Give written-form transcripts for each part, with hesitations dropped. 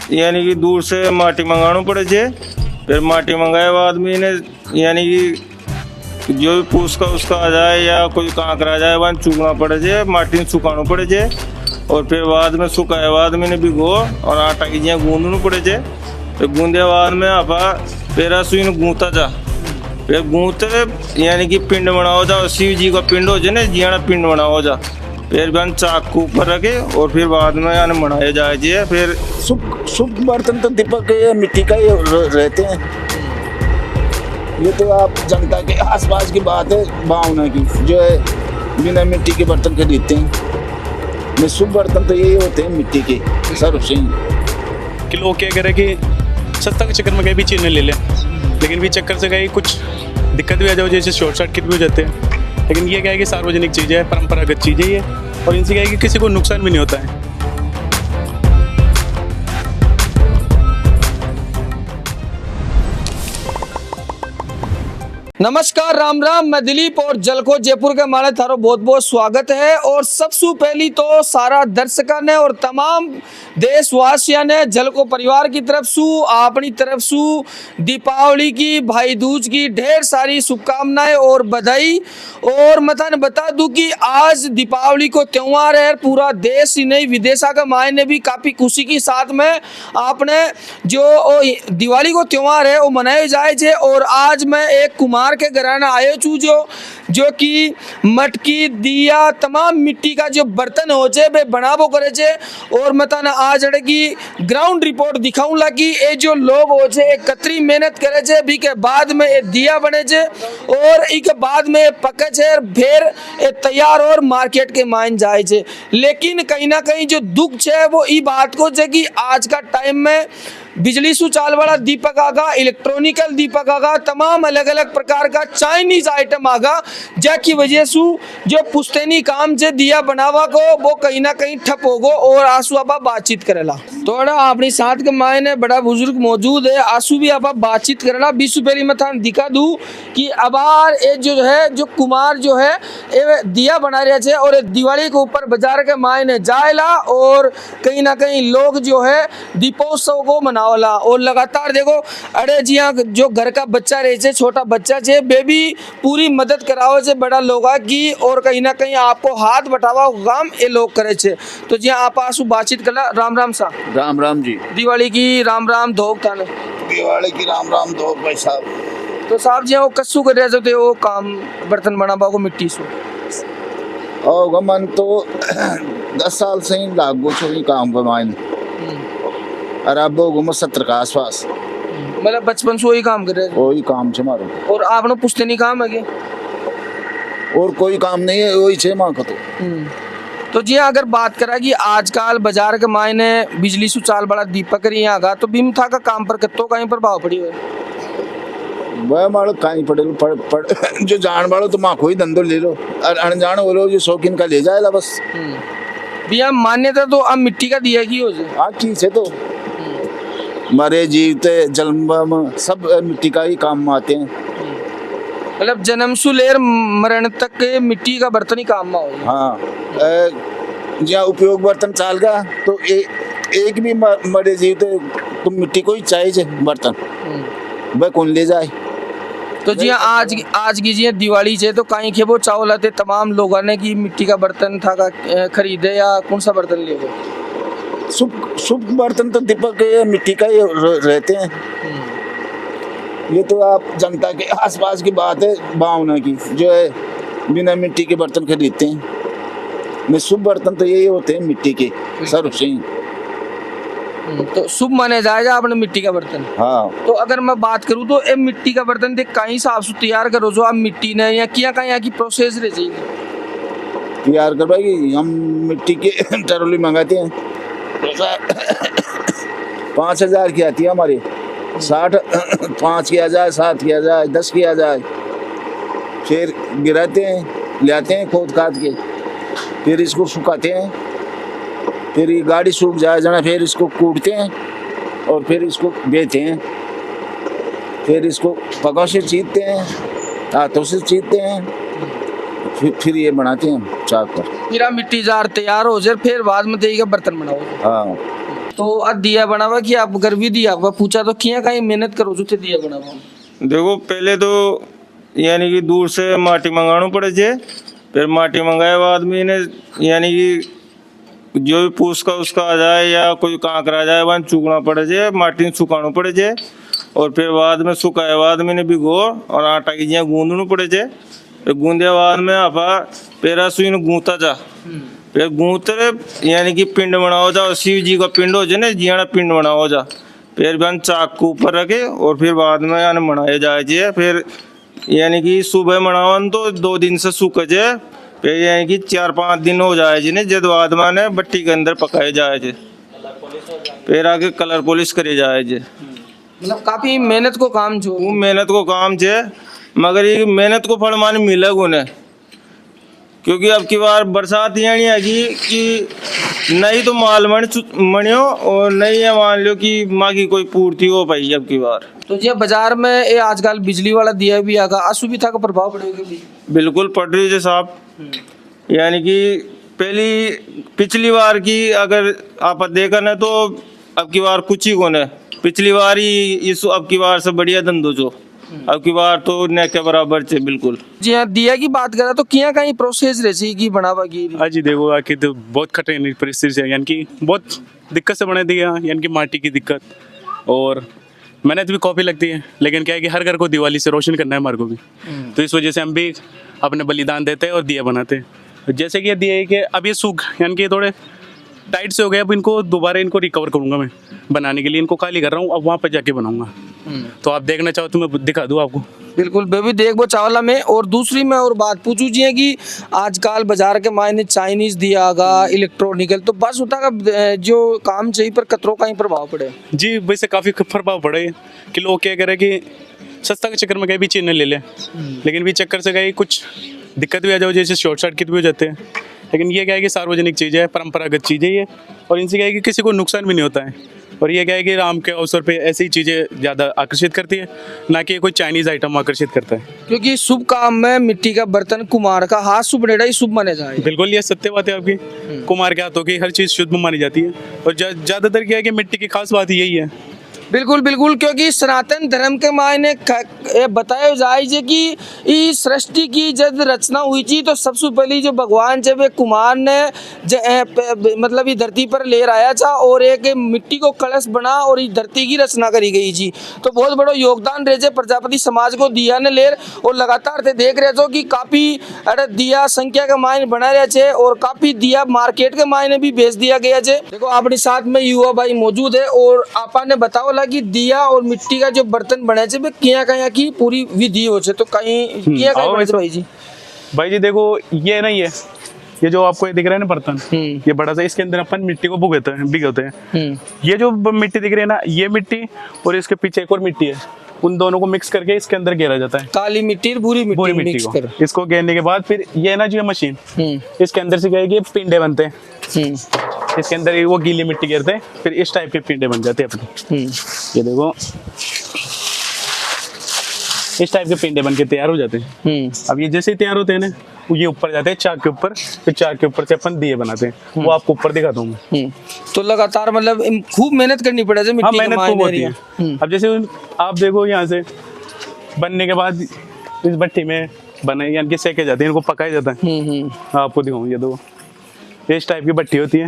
यानी कि दूर से माटी मंगाना पड़े छे। फिर माटी मंगाए बाद में इन्हें यानी कि जो भी पूछ का उसका आ जाए या कोई कांकरा आ जाए वहाँ चूकना पड़े छे, माटी सुखाना पड़े छे। और फिर बाद में सुखाए बाद में इन्हें भिगो और आटा की जिया गूंदना पड़े छे। फिर गूंदे बाद में आपा पेरा सुई गूंथा जा, फिर गूंथे यानी कि पिंड बनाओ जा, शिव जी का पिंड हो जाए ना, जियाना पिंड बनाओ जा। फिर बन चाकू ऊपर रखे और फिर बाद में यानी बनाया जाए। फिर शुभ बर्तन तो दीपक ये मिट्टी का ही रहते हैं। ये तो आप जनता के आसपास की बात है, भावना की, जो है बिना मिट्टी के बर्तन खरीदते हैं। शुभ बर्तन तो यही होते हैं मिट्टी के सर्वश्रेष्ठ। कि लोग क्या करें कि सस्ता के चक्कर में कहीं भी चीज़ ले लें, लेकिन भी चक्कर से कहीं कुछ दिक्कत भी आ जाओ, जैसे शॉर्ट सर्किट भी हो जाते हैं। लेकिन ये क्या है कि सार्वजनिक चीज़ है, परंपरागत चीज़ है ये, और इनसे क्या है कि किसी को नुकसान भी नहीं होता है। नमस्कार, राम राम। मैं दिलीप और जलको जयपुर के माले थारो बहुत बहुत स्वागत है। और सबसे पहली तो सारा दर्शकों ने और तमाम देशवासियों ने जलको परिवार की तरफ सु अपनी तरफ सु दीपावली की, भाई दूज की ढेर सारी शुभकामनाएं और बधाई। और मैं बता दूं कि आज दीपावली को त्योहार है, पूरा देश ही नहीं विदेशा का मायने भी काफी खुशी के साथ में आपने जो दिवाली को त्योहार है वो मनाए जाए। और आज मैं एक कुमार के घराना आयो छू जो कि मटकी, दिया, तमाम मिट्टी का जो बर्तन हो जे वे बनाबो करे जे। और मैं आज की ग्राउंड रिपोर्ट दिखाऊं लगी, ये जो लोग हो जे एक कतरी मेहनत करे जे, भी के बाद में ये दिया बने जे और एक बाद में पके जे, फिर ये तैयार और मार्केट के मायन जाए जे। लेकिन कहीं ना कहीं जो दुख है वो ई बात को जे कि आज का टाइम में बिजली से चाल वाला दीपक आगा, इलेक्ट्रॉनिकल दीपक आगा, तमाम अलग अलग प्रकार का चाइनीज आइटम आगा, जाकी वजह से जो पुश्तैनी काम जे दिया बनावा को वो कहीं ना कहीं ठप होगो। और आंसू आपा बातचीत करेला थोड़ा अपनी साथ के मायने बड़ा बुजुर्ग मौजूद है, आंसू भी आपा बातचीत करेला। 20 पहले मैं था दिखा दूं कि अबार ये जो है जो कुमार जो है ये दिया बना रहे थे और दिवाली के ऊपर बाजार के मायने जाएला और कहीं ना कहीं लोग जो है दीपोत्सव को मना और लगातार देखो अरे जी हाँ जो घर का बच्चा रहे छे, छोटा बच्चा छे, बेबी पूरी मदद कराओ से बड़ा लोगा की और कहीं ना कहीं आपको हाथ बटावा काम ये लोग करे छे। तो जी आप आंसू बातचीत करला। राम राम सा। राम राम जी। दिवाली की राम राम धोक थाने। दिवाली की राम राम धोक भाई साहब। तो साहब जी वो कस्सू कर रहे थे वो काम बर्तन बनाबा को मिट्टी से और मन तो 10 साल से ही लागू छो काम करवाइन और अब वो 70 का आसपास, मतलब बचपन से वही काम कर रहे थे। वही काम छे मारो। और आपने पुश्तैनी काम है और कोई काम नहीं है, वही छे मां का तो जी अगर बात करा कि आजकल बाजार के मायने बिजली से चाल बड़ा दीपक रही आगा तो भीम था का काम पर कत्तो कहीं प्रभाव पड़ी हुए वह मारो कहीं पड़े जो जान वालो तो मां कोई धंधो ले लो और अनजान हो लो जो शौकीन का ले जाएगा बस। भैया मान्यता तो अब मिट्टी का दिया की हो जाए। हाँ चीज है तो मरे जीवते जन्म सब मिट्टी का ही काम में आते हैं। मतलब जन्म से लेकर मरण तक के मिट्टी का बर्तन ही काम में हो। हाँ जहाँ उपयोग बर्तन चाल का तो एक भी मरे जीवते तो मिट्टी को ही चाहिए बर्तन, वह कौन ले जाए। तो जी आज की जी दिवाली से तो कहीं के वो चावल आते तमाम लोगों ने की मिट्टी का बर्तन था का खरीदे या कौन सा बर्तन ले गए। शुभ बर्तन तो दीपक ये मिट्टी का ही रहते हैं। ये तो आप जनता के आसपास की बात है, भावना की, जो है बिना मिट्टी के बर्तन खरीदते हैं। शुभ बर्तन तो यही होते हैं मिट्टी के सर्वश्रेष्ठ। तो शुभ माने जाएगा आपने मिट्टी का बर्तन। हाँ तो अगर मैं बात करूँ तो ये मिट्टी का बर्तन देख कहीं साफ से तैयार करो जो आप मिट्टी ने या किया कहीं यहाँ की प्रोसेस रह जाएगी तैयार कर पाएगी। हम मिट्टी के टरोली मंगाते हैं 5,000 की आती है हमारी, 60 5 किया जाए, 7 किया जाए, 10 किया जाए, फिर गिराते हैं, ले आते हैं खोद खाद के, फिर इसको सुखाते हैं, फिर ये गाड़ी सूख जाए जना, फिर इसको कूटते हैं और फिर इसको बेचते हैं, फिर इसको पगों से चीरते हैं, हाथों से चीरते हैं, फिर ये बनाते हैं चाक पर। फिर मिट्टी जार तैयार हो जाए फिर बाद में देगा बर्तन बनाओ। हाँ तो अब दिया बनावा कि आप घर भी दिया आपका पूछा तो किया कहीं मेहनत करो जो थे दिया बनावा। देखो पहले तो यानी कि दूर से माटी मंगाना पड़े छे, फिर माटी मंगाए बाद में इन्हें यानी कि जो भी पूछ का उसका आ जाए या कोई कांकरा आ जाए वहाँ चुगना पड़े छे, माटी सुखाना पड़े छे और फिर बाद में सुखाए बाद में इन्हें भिगो और आटा की जिया गूंदना पड़े छे। फिर गूंदे बाद में आपा पेरा सुई गूंथा जा, फिर गूंथरे यानी कि पिंड बनाओ जा, शिव जी का पिंड हो जाए ना जियाड़ा पिंड बनाओ जा, फिर बन चाक को ऊपर रखे और फिर बाद में यानी मनाए जाए छे। फिर यानी कि सुबह मनावन तो 2 दिन से सूख जाए, फिर यानी कि 4-5 दिन हो जाए जिन्हें जद बाद में भट्टी के अंदर पकाए जाए छे, फिर आगे कलर पॉलिश करे जाए छे। मतलब काफी मेहनत को काम जो वो मेहनत को काम छे, मगर ये मेहनत को फल माने मिले उन्हें, क्योंकि अब की बार बरसात यानी आगी कि नहीं तो माल मणियो और नहीं है मान लो कि माँ की कोई पूर्ति हो पाई अब की बार। तो जी बाजार में ये आजकल बिजली वाला दिया भी आगा, असुविधा का प्रभाव पड़ेगा भी? बिल्कुल पड़ रही है साहब। यानी कि पिछली बार की अगर आप देखा ना तो अब की बार कुछ ही कोने, पिछली बार ही इस अब की बार से बढ़िया धंधो जो अब की बार तो न के बराबर छे बिल्कुल। जी हाँ, दिया की बात करें तो किया कहीं प्रोसेस रही की बनावा की? हाँ जी देखो आखिर तो बहुत कठिन परिस्थिति है, यानी कि बहुत दिक्कत से बने दिया, यानी कि माटी की दिक्कत और मेहनत भी काफ़ी लगती है, लेकिन क्या है कि हर घर को दिवाली से रोशन करना है हमारे को भी, तो इस वजह से हम भी अपने बलिदान देते हैं और दिया बनाते हैं। जैसे कि ये दिए कि अब ये सूख यानी कि थोड़े टाइट से हो गए, अब इनको दोबारा इनको रिकवर करूँगा मैं बनाने के लिए, इनको खाली कर रहा हूँ, अब वहाँ पर जाके बनाऊँगा। तो आप देखना चाहो तो मैं दिखा दूँ आपको। बिल्कुल बेबी देख वो चावला में। और दूसरी मैं और बात पूछू जी है कि आजकल बाजार के मायने चाइनीज दिया आगा इलेक्ट्रॉनिकल, तो बस उठा का जो काम चाहिए पर कतरों का ही प्रभाव पड़े जी, वैसे काफ़ी प्रभाव पड़े कि लोग क्या करें कि सस्ता के चक्कर में कहीं भी चीज़ ले लें, लेकिन भी चक्कर से कहीं कुछ दिक्कत भी आ जाओ, जैसे शॉर्ट सर्किट भी हो जाते हैं। लेकिन ये क्या है कि सार्वजनिक चीज़ है, परंपरागत चीज़ है ये, और इनसे क्या है कि किसी को नुकसान भी नहीं होता है। और ये क्या है कि राम के अवसर पे ऐसी चीज़ें ज़्यादा आकर्षित करती है, ना कि कोई चाइनीज़ आइटम आकर्षित करता है। क्योंकि शुभ काम में मिट्टी का बर्तन कुमार का हाथ शुभ नेड़ा ही शुभ माने जाए। बिल्कुल ये सत्य बात है आपकी, कुमार के हाथों की हर चीज़ शुद्ध मानी जाती है। और ज़्यादातर क्या है कि मिट्टी की खास बात यही है। बिल्कुल बिल्कुल, क्योंकि सनातन धर्म के मायने बताया जाए जे कि इस सृष्टि की जब रचना हुई थी तो सबसे पहले जो भगवान जब एक कुमार ने मतलब ये धरती पर ले आया था और एक मिट्टी को कलश बना और इस धरती की रचना करी गई थी। तो बहुत बड़ा योगदान रहे प्रजापति समाज को दिया ने ले, और लगातार थे देख रहे थे कि काफी दिया संख्या के मायने बना रहे थे और काफी दिया मार्केट के मायने भी बेच दिया गया है। देखो अपने साथ में युवा भाई मौजूद है और आपा ने बताओ कि दिया और मिट्टी का जो बर्तन बने थे किया कहीं की पूरी विधि हो तो कहीं किया भाई जी? भाई जी देखो ये नहीं है, ये जो आपको ये दिख रहा है ना बर्तन, ये बड़ा सा, इसके अंदर अपन मिट्टी को भिगोते हैं। ये जो मिट्टी दिख रही है ना, ये मिट्टी और इसके पीछे एक और मिट्टी है, उन दोनों को मिक्स करके इसके अंदर घेरा जाता है। काली मिट्टी पूरी मिट्टी को इसको घेरने के बाद फिर ये ना जो मशीन, इसके अंदर से क्या है कि पिंडे बनते हैं, इसके अंदर वो गीली मिट्टी गिरते हैं, फिर इस टाइप के पिंडे बन जाते हैं अपने। ये देखो इस टाइप के पिंडे बन के तैयार हो जाते हैं। अब ये जैसे ही तैयार होते हैं ना, ये ऊपर जाते हैं चाक के ऊपर, फिर चाक के ऊपर से अपन दिए बनाते हैं, वो आपको ऊपर दिखाता हूँ मैं। तो लगातार मतलब खूब मेहनत करनी पड़े। हाँ मेहनत खूब होती है। अब जैसे आप देखो यहाँ से बनने के बाद इस भट्टी में बने यानी कि सेके जाते हैं, इनको पकाया जाता है। आपको दिखाऊँ, ये दो इस टाइप की भट्टी होती है,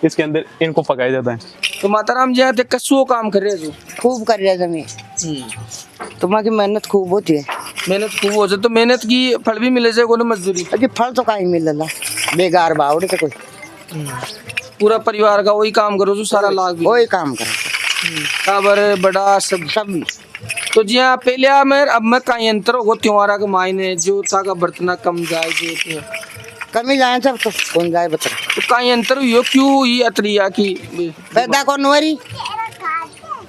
इसके अंदर इनको पकाया जाता है। तो माताराम जी यहाँ कसूओ काम कर रहे हैं? खूब कर रहे जमीन, तुम्हारी मेहनत खूब होती है। मेहनत खूब हो जाए तो मेहनत की फल भी मिले जाए, कोई मजदूरी अजी फल तो कहीं मिलेला बेकार बावड़े तो कोई पूरा परिवार का वही काम करो जो सारा लाग भी वही काम करे काबर बड़ा सब। तो जी हाँ पहले मैं अब मैं कहीं अंतर होगा त्योहारा के मायने जो था का बर्तना कम जाए कमी जाए सब तो कौन जाए बता। तो कहीं अंतर हुई क्यों ये अतरिया की पैदा कौन हो रही,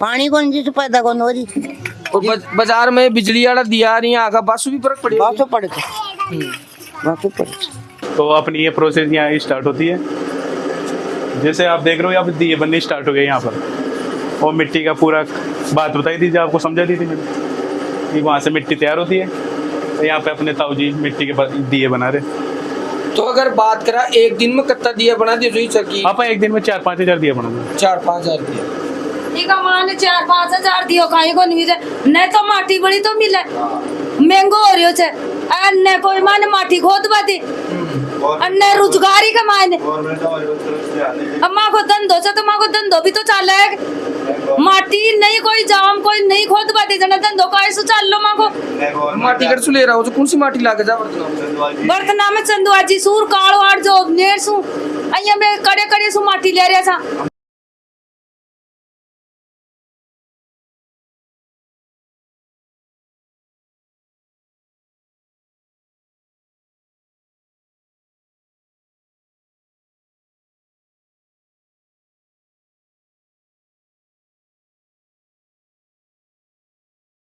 पानी कौन जी पैदा कौन हो रही। और बाजार में बिजली वाला दिया रही आगा बासु भी फर्क पड़ेगा। बासु पड़े तो अपनी ये प्रोसेस यहाँ स्टार्ट होती है। जैसे आप देख रहे हो यहाँ पे दिए बनने स्टार्ट हो गए यहाँ पर, और मिट्टी का पूरा बात बताई थी, आपको समझा दी थी मैंने कि वहाँ से मिट्टी तैयार होती है, तो यहाँ पे अपने ताऊ जी मिट्टी के दिए बना रहे। तो अगर बात करा एक दिन में कितना दिया बना दी रही सकी? आप एक दिन में 4-5 हजार दिया बना 4-5 हजार दिया। ठीक है मान 4-5 हजार दियो कहीं को नहीं मिले नहीं तो माटी बड़ी तो मिले महंगो हो रही है अन्य कोई माने माटी खोद बाती अन्य रोजगारी का मायने अम्मा को धंधो से तो माँ को धंधो भी तो चले माटी नहीं कोई जाम कोई नहीं खोद बाती जना धंधो का ऐसा चल लो माँ को माटी कर ले रहा हो तो कौन सी माटी लाके जा बर्तना में चंदुआजी सूर कालो आठ जो नेर सू अయ్య में कड़े कड़े सू माटी ले रहा था